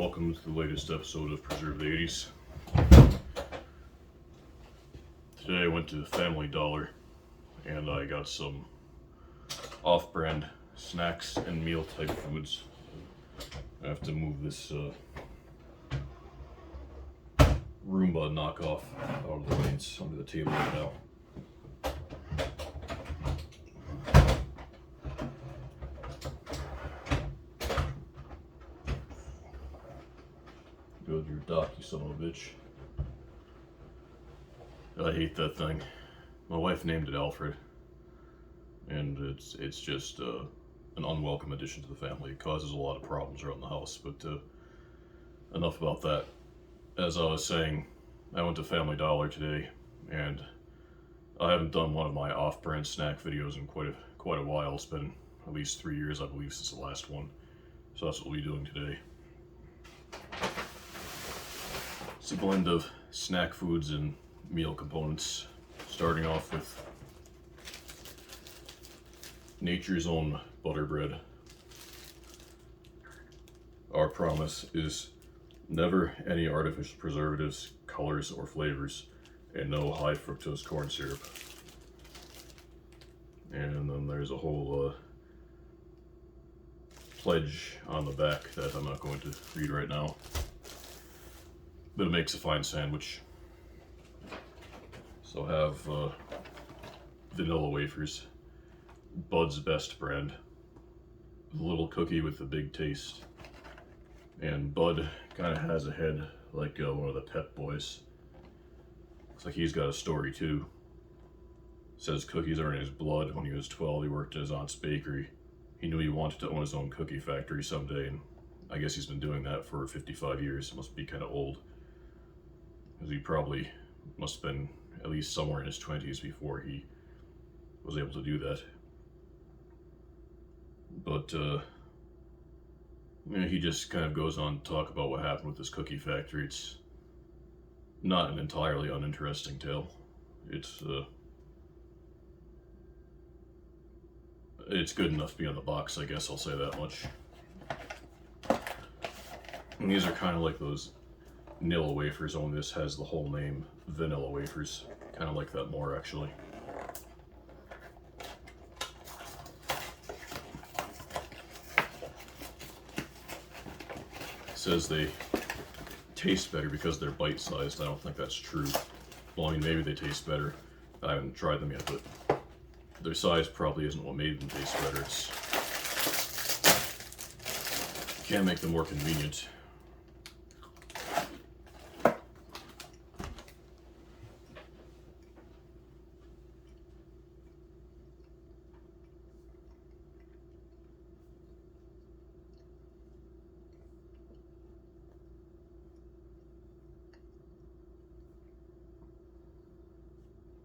welcome to the latest episode of Preserve the 80s. Today I went to Family Dollar and I got some off-brand snacks and meal type foods. I have to move this Roomba knockoff out of the way. It's under the table right now. Go to your dock, you son of a bitch. I hate that thing. My wife named it Alfred, and it's just an unwelcome addition to the family. It causes a lot of problems around the house, but enough about that. As I was saying, I went to Family Dollar today, and I haven't done one of my off-brand snack videos in quite a while. It's been at least 3 years, I believe, since the last one. So that's what we'll be doing today. It's a blend of snack foods and meal components, starting off with Nature's Own butter bread. Our promise is never any artificial preservatives, colors, or flavors, and no high fructose corn syrup. And then there's a whole pledge on the back that I'm not going to read right now. But it makes a fine sandwich. So I have vanilla wafers, Bud's Best brand, a little cookie with a big taste. And Bud kind of has a head like one of the Pep Boys. Looks like he's got a story too. Says cookies are in his blood. When he was 12, he worked at his aunt's bakery. He knew he wanted to own his own cookie factory someday, and I guess he's been doing that for 55 years. Must be kind of old. Because he probably must have been at least somewhere in his 20s before he was able to do that. But he just kind of goes on to talk about what happened with this cookie factory. It's not an entirely uninteresting tale. It's good enough to be on the box, I guess I'll say that much. And these are kind of like those Nilla wafers, only this has the whole name, vanilla wafers. Kind of like that more, actually. It says they taste better because they're bite-sized. I don't think that's true. Well, I mean, maybe they taste better. I haven't tried them yet, but their size probably isn't what made them taste better. It's can't make them more convenient.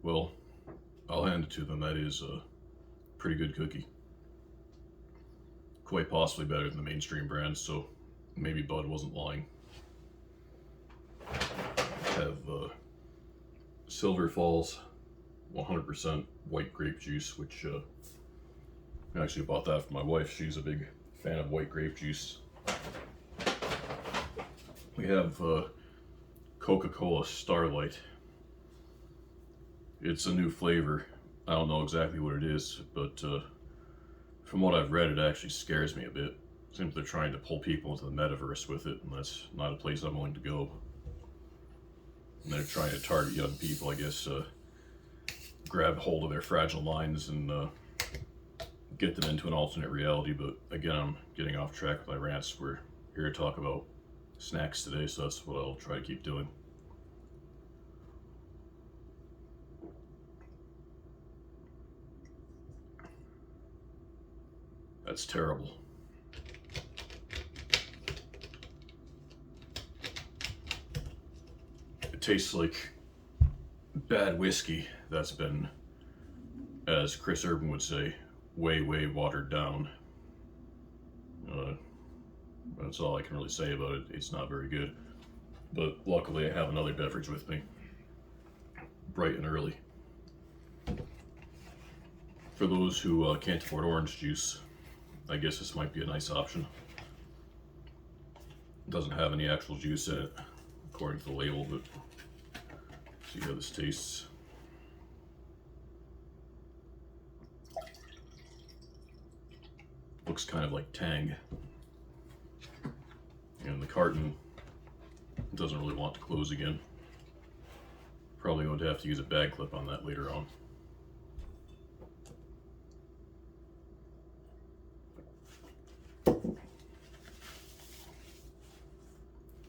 Well, I'll hand it to them. That is a pretty good cookie. Quite possibly better than the mainstream brands, so maybe Bud wasn't lying. I have Silver Falls 100% white grape juice, which I actually bought that for my wife. She's a big fan of white grape juice. We have Coca-Cola Starlight. It's a new flavor. I don't know exactly what it is, but from what I've read, it actually scares me a bit. It seems they're trying to pull people into the metaverse with it, and that's not a place I'm willing to go. And they're trying to target young people, I guess, grab hold of their fragile minds and get them into an alternate reality. But again, I'm getting off track with my rants. We're here to talk about snacks today, so that's what I'll try to keep doing. That's terrible. It tastes like bad whiskey that's been, as Chris Urban would say, way watered down. That's all I can really say about it. It's not very good. But luckily I have another beverage with me, bright and early. For those who can't afford orange juice, I guess this might be a nice option. It doesn't have any actual juice in it, according to the label, but see how this tastes. Looks kind of like Tang. And the carton doesn't really want to close again. Probably going to have to use a bag clip on that later on.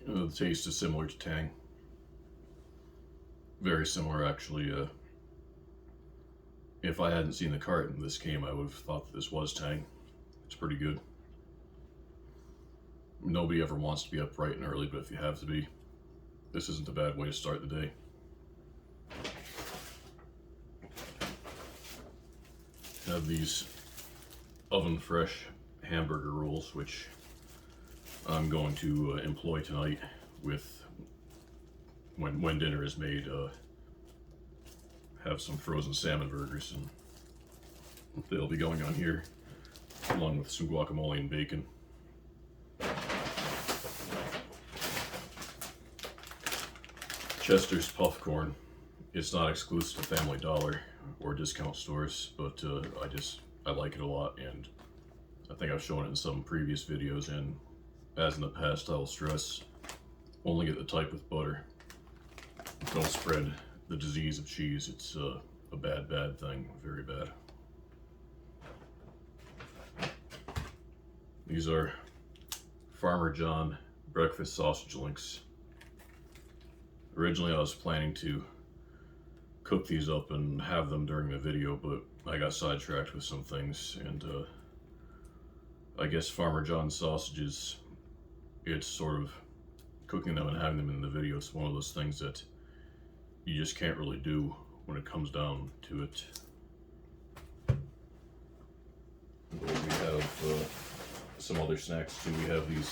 The taste is similar to Tang. Very similar, actually. If I hadn't seen the carton this came, I would have thought that this was Tang. It's pretty good. Nobody ever wants to be up bright and early, but if you have to be, this isn't a bad way to start the day. Have these oven fresh hamburger rolls, which I'm going to employ tonight with when dinner is made. Have some frozen salmon burgers, and they'll be going on here along with some guacamole and bacon. Chester's puff corn. It's not exclusive to Family Dollar or discount stores, but I like it a lot, and I think I've shown it in some previous videos, and as in the past, I will stress, only get the type with butter. Don't spread the disease of cheese. It's a bad thing, very bad. These are Farmer John breakfast sausage links. Originally I was planning to cook these up and have them during the video, but I got sidetracked with some things, and I guess Farmer John sausages, it's sort of cooking them and having them in the video. It's one of those things that you just can't really do when it comes down to it. We have some other snacks too. We have these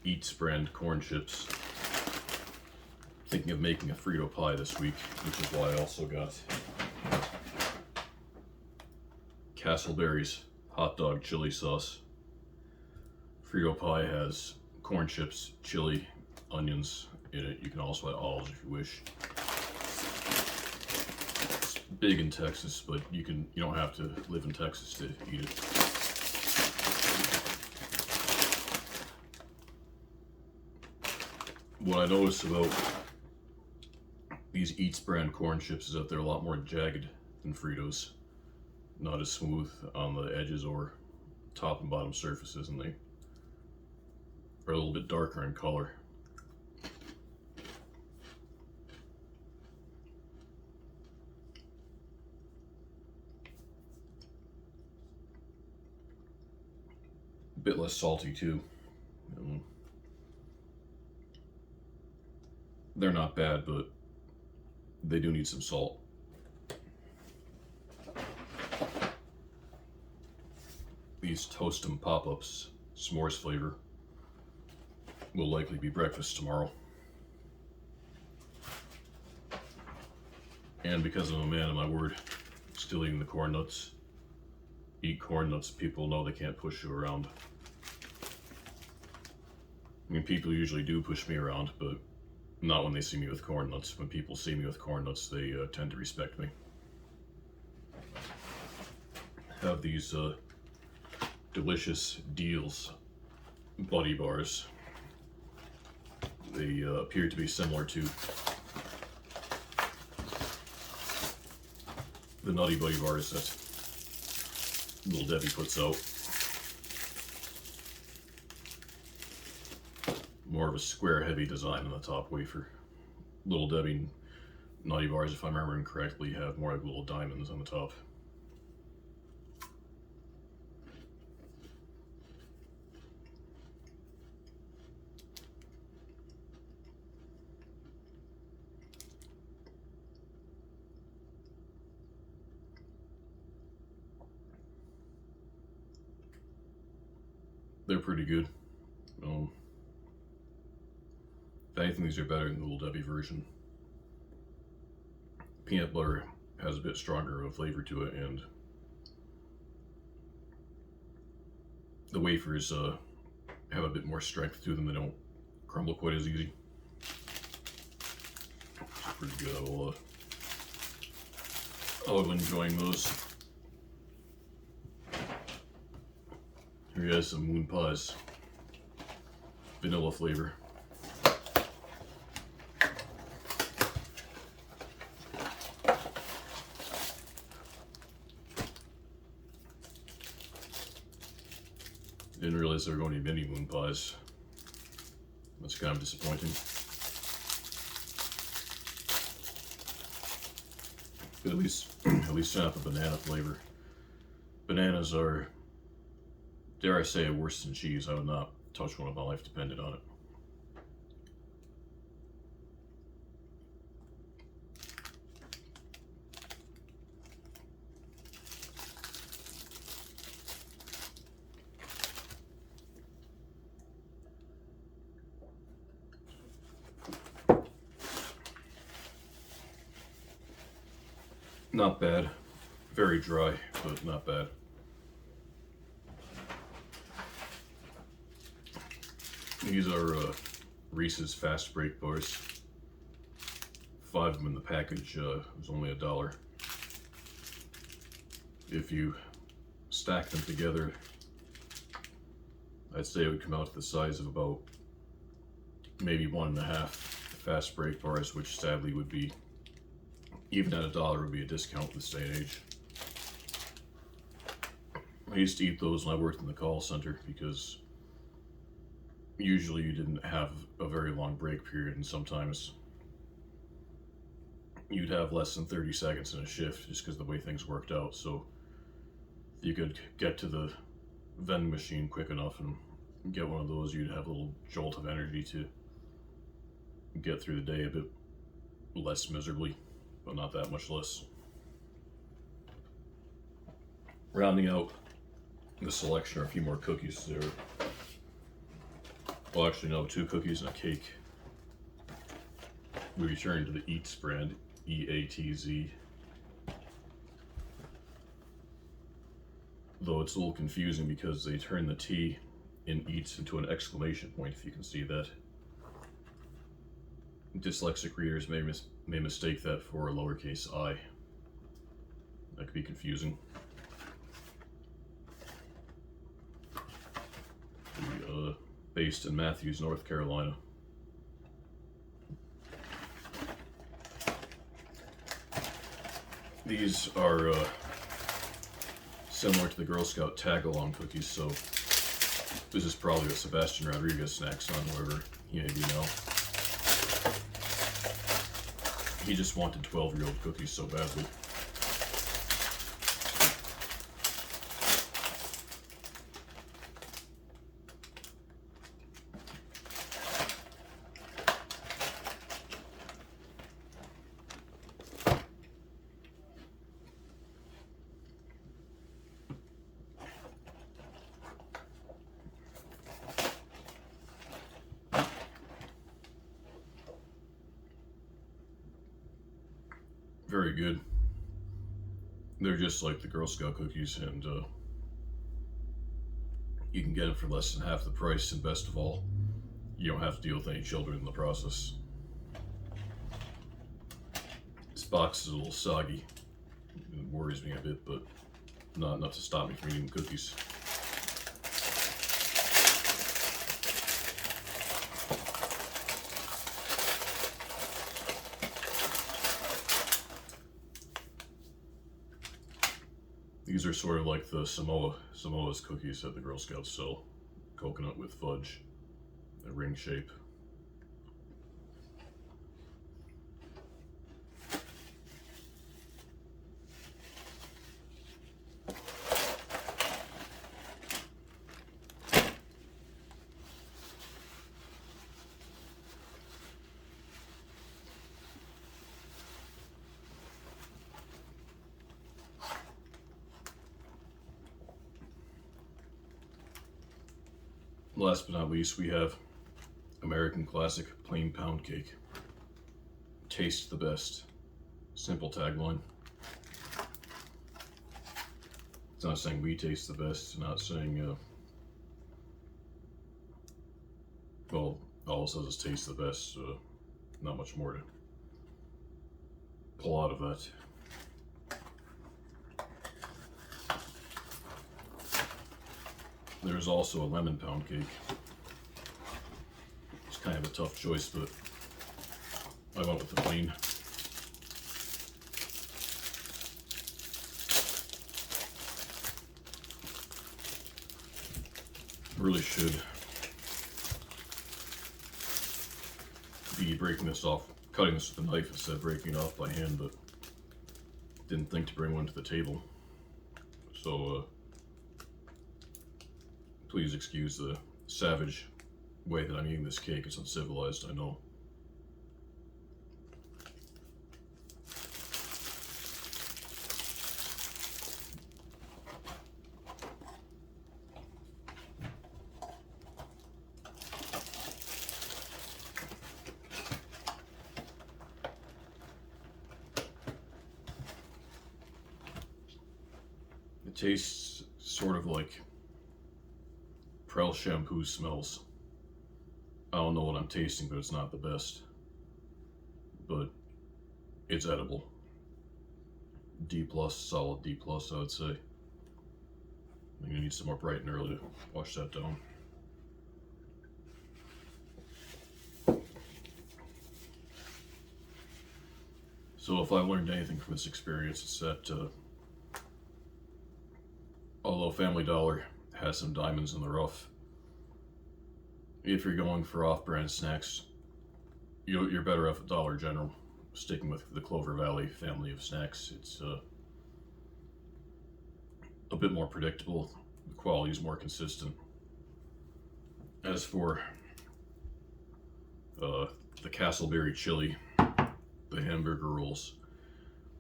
ETZ brand corn chips. Thinking of making a Frito pie this week, which is why I also got Castleberry's hot dog chili sauce. Frito pie has corn chips, chili, onions in it. You can also add olives if you wish. It's big in Texas, but you don't have to live in Texas to eat it. What I noticed about these ETZ brand corn chips is that they're a lot more jagged than Fritos. Not as smooth on the edges or top and bottom surfaces, and they are a little bit darker in color. A bit less salty too. They're not bad, but they do need some salt. These Toast 'em pop-ups, s'mores flavor, will likely be breakfast tomorrow. And because I'm a man of my word, still eating the corn nuts. Eat corn nuts, people know they can't push you around. I mean, people usually do push me around, but not when they see me with corn nuts. When people see me with corn nuts, they tend to respect me. Have these delicious Deals Buddy Bars. They appear to be similar to the Nutty Buddy Bars that Little Debbie puts out. More of a square heavy design on the top wafer. Little Debbie Nutty Bars, if I'm remembering correctly, have more like little diamonds on the top. They're pretty good. If anything, these are better than the Little Debbie version. Peanut butter has a bit stronger of a flavor to it, and the wafers have a bit more strength to them. They don't crumble quite as easy. It's pretty good. I'm enjoying those. Here you guys some moon pies, vanilla flavor. Didn't realize there were going to be many moon pies. That's kind of disappointing. But at least not the banana flavor. Bananas are, dare I say, worse than cheese. I would not touch one if my life depended on it. Not bad. Very dry, but not bad. These are Reese's fast break bars. 5 of them in the package. Was only $1. If you stack them together, I'd say it would come out to the size of about maybe 1.5 fast break bars, which sadly would be, even at $1, would be a discount this day and age. I used to eat those when I worked in the call center because usually you didn't have a very long break period, and sometimes you'd have less than 30 seconds in a shift just because of the way things worked out. So you could get to the vending machine quick enough and get one of those, you'd have a little jolt of energy to get through the day a bit less miserably, but not that much less. Rounding out the selection are a few more cookies there. Well, actually, no, 2 cookies and a cake. We return to the ETZ brand, EATZ. Though it's a little confusing because they turn the T in ETZ into an exclamation point, if you can see that. Dyslexic readers may mistake that for a lowercase I. That could be confusing. Based in Matthews, North Carolina. These are similar to the Girl Scout tag-along cookies, so this is probably what Sebastian Rodriguez snacks on, wherever he may be now. He just wanted 12-year-old cookies so badly. Very good. They're just like the Girl Scout cookies, and you can get them for less than half the price, and best of all, you don't have to deal with any children in the process. This box is a little soggy. It worries me a bit, but not enough to stop me from eating cookies. These are sort of like the Samoa's cookies that the Girl Scouts sell. Coconut with fudge, a ring shape. Last but not least, we have American Classic Plain Pound Cake. Taste the best. Simple tagline. It's not saying we taste the best. It's not saying Well, all it says is taste the best, so not much more to pull out of that. There's also a lemon pound cake. It's kind of a tough choice, but I went with the plain. Really should be breaking this off, cutting this with a knife instead of breaking it off by hand, but didn't think to bring one to the table. So please excuse the savage way that I'm eating this cake. It's uncivilized, I know. It tastes sort of like Prel shampoo smells. I don't know what I'm tasting, but it's not the best. But it's edible. D+, solid D+, I would say. I'm gonna need some more bright and early to wash that down. So if I've learned anything from this experience, it's that although Family Dollar has some diamonds in the rough, if you're going for off-brand snacks, you're better off at Dollar General, sticking with the Clover Valley family of snacks. It's a bit more predictable, the quality is more consistent. As for the Castleberry chili, the hamburger rolls,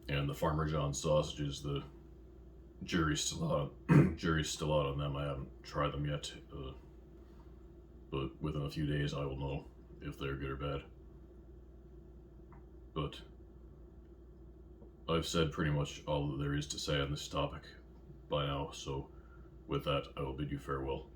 and the Farmer John sausages, the jury's still out on them. I haven't tried them yet, but within a few days I will know if they're good or bad. But I've said pretty much all that there is to say on this topic by now, so with that, I will bid you farewell.